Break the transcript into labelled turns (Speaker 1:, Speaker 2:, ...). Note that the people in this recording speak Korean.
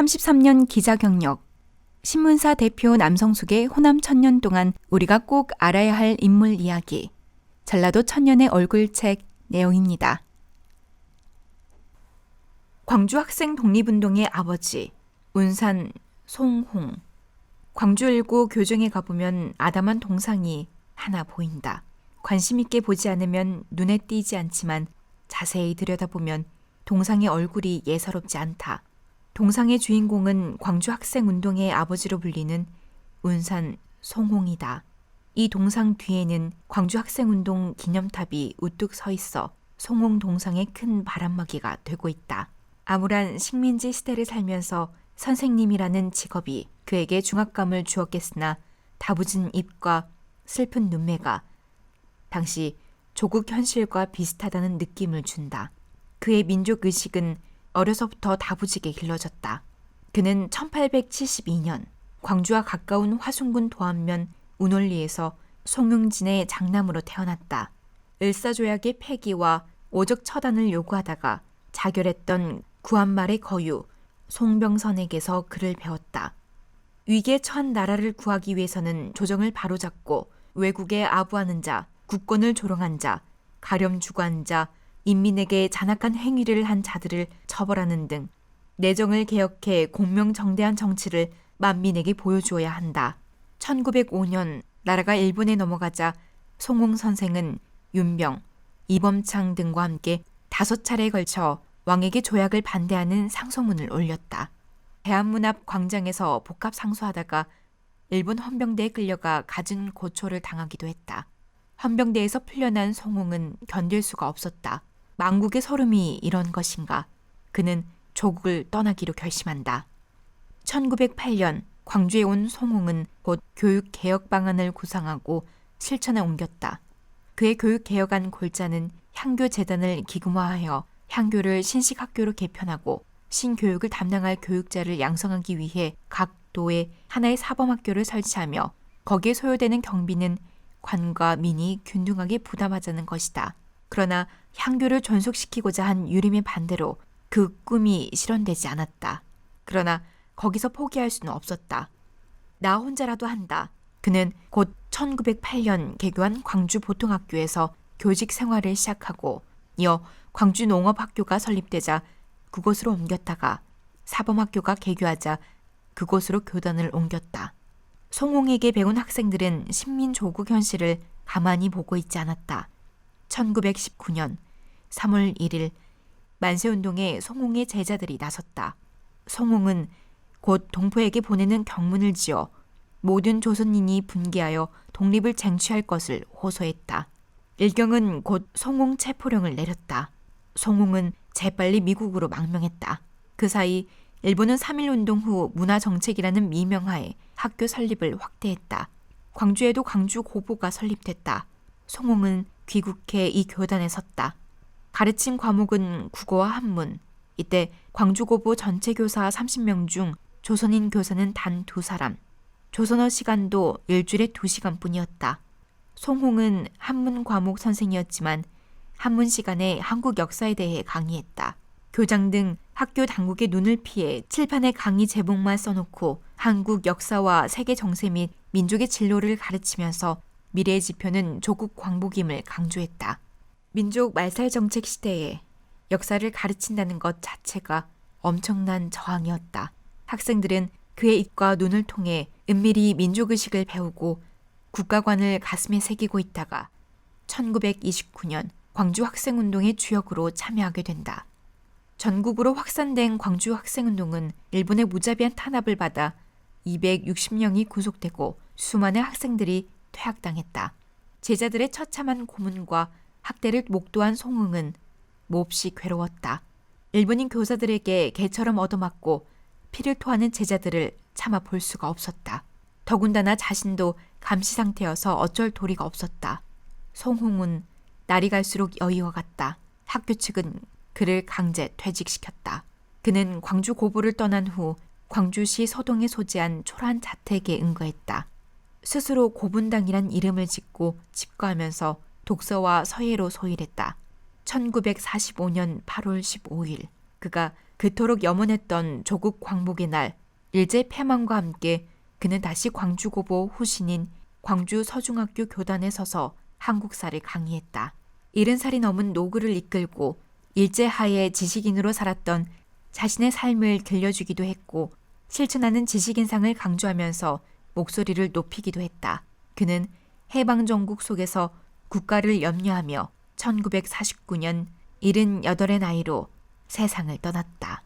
Speaker 1: 33년 기자 경력, 신문사 대표 남성숙의 호남 천년 동안 우리가 꼭 알아야 할 인물 이야기, 전라도 천년의 얼굴책 내용입니다. 광주 학생 독립운동의 아버지, 운산 송홍. 광주 일고 교정에 가보면 아담한 동상이 하나 보인다. 관심 있게 보지 않으면 눈에 띄지 않지만 자세히 들여다보면 동상의 얼굴이 예사롭지 않다. 동상의 주인공은 광주 학생운동의 아버지로 불리는 운산 송홍이다. 이 동상 뒤에는 광주 학생운동 기념탑이 우뚝 서 있어 송홍 동상의 큰 바람막이가 되고 있다. 암울한 식민지 시대를 살면서 선생님이라는 직업이 그에게 중압감을 주었겠으나 다부진 입과 슬픈 눈매가 당시 조국 현실과 비슷하다는 느낌을 준다. 그의 민족의식은 어려서부터 다부지게 길러졌다. 그는 1872년 광주와 가까운 화순군 도안면 운월리에서 송영진의 장남으로 태어났다. 을사조약의 폐기와 오적 처단을 요구하다가 자결했던 구한말의 거유 송병선에게서 글을 배웠다. 위기에 처한 나라를 구하기 위해서는 조정을 바로잡고 외국에 아부하는 자, 국권을 조롱한 자, 가렴주구한 자, 인민에게 잔악한 행위를 한 자들을 처벌하는 등 내정을 개혁해 공명정대한 정치를 만민에게 보여주어야 한다. 1905년 나라가 일본에 넘어가자 송홍 선생은 윤병, 이범창 등과 함께 5차례에 걸쳐 왕에게 조약을 반대하는 상소문을 올렸다. 대한문 앞 광장에서 복합 상소하다가 일본 헌병대에 끌려가 갖은 고초를 당하기도 했다. 헌병대에서 풀려난 송홍은 견딜 수가 없었다. 망국의 서름이 이런 것인가. 그는 조국을 떠나기로 결심한다. 1908년 광주에 온 송홍은 곧 교육개혁 방안을 구상하고 실천에 옮겼다. 그의 교육개혁안 골자는 향교재단을 기금화하여 향교를 신식학교로 개편하고 신교육을 담당할 교육자를 양성하기 위해 각 도에 하나의 사범학교를 설치하며 거기에 소요되는 경비는 관과 민이 균등하게 부담하자는 것이다. 그러나 향교를 존속시키고자 한 유림의 반대로 그 꿈이 실현되지 않았다. 그러나 거기서 포기할 수는 없었다. 나 혼자라도 한다. 그는 곧 1908년 개교한 광주 보통학교에서 교직 생활을 시작하고 이어 광주 농업학교가 설립되자 그곳으로 옮겼다가 사범학교가 개교하자 그곳으로 교단을 옮겼다. 송홍에게 배운 학생들은 식민조국 현실을 가만히 보고 있지 않았다. 1919년 3월 1일 만세운동에 송홍의 제자들이 나섰다. 송홍은 곧 동포에게 보내는 경문을 지어 모든 조선인이 분개하여 독립을 쟁취할 것을 호소했다. 일경은 곧 송홍 체포령을 내렸다. 송홍은 재빨리 미국으로 망명했다. 그 사이 일본은 3.1운동 후 문화정책이라는 미명하에 학교 설립을 확대했다. 광주에도 광주고보가 설립됐다. 송홍은 귀국해 이 교단에 섰다. 가르친 과목은 국어와 한문. 이때 광주고보 전체 교사 30명 중 조선인 교사는 단 2사람. 조선어 시간도 일주일에 2시간뿐이었다. 송홍은 한문 과목 선생이었지만 한문 시간에 한국 역사에 대해 강의했다. 교장 등 학교 당국의 눈을 피해 칠판에 강의 제목만 써놓고 한국 역사와 세계 정세 및 민족의 진로를 가르치면서 미래의 지표는 조국 광복임을 강조했다. 민족 말살 정책 시대에 역사를 가르친다는 것 자체가 엄청난 저항이었다. 학생들은 그의 입과 눈을 통해 은밀히 민족의식을 배우고 국가관을 가슴에 새기고 있다가 1929년 광주 학생운동의 주역으로 참여하게 된다. 전국으로 확산된 광주 학생운동은 일본의 무자비한 탄압을 받아 260명이 구속되고 수많은 학생들이 퇴학당했다. 제자들의 처참한 고문과 학대를 목도한 송홍은 몹시 괴로웠다. 일본인 교사들에게 개처럼 얻어맞고 피를 토하는 제자들을 참아 볼 수가 없었다. 더군다나 자신도 감시 상태여서 어쩔 도리가 없었다. 송홍은 날이 갈수록 여의어갔다. 학교 측은 그를 강제 퇴직시켰다. 그는 광주 고보를 떠난 후 광주시 서동에 소재한 초라한 자택에 응거했다. 스스로 고분당이란 이름을 짓고 집거하면서 독서와 서예로 소일했다. 1945년 8월 15일 그가 그토록 염원했던 조국 광복의 날 일제 패망과 함께 그는 다시 광주고보 후신인 광주 서중학교 교단에 서서 한국사를 강의했다. 70살이 넘은 노구를 이끌고 일제하에 지식인으로 살았던 자신의 삶을 들려주기도 했고 실천하는 지식인상을 강조하면서 목소리를 높이기도 했다. 그는 해방정국 속에서 국가를 염려하며 1949년 78의 나이로 세상을 떠났다.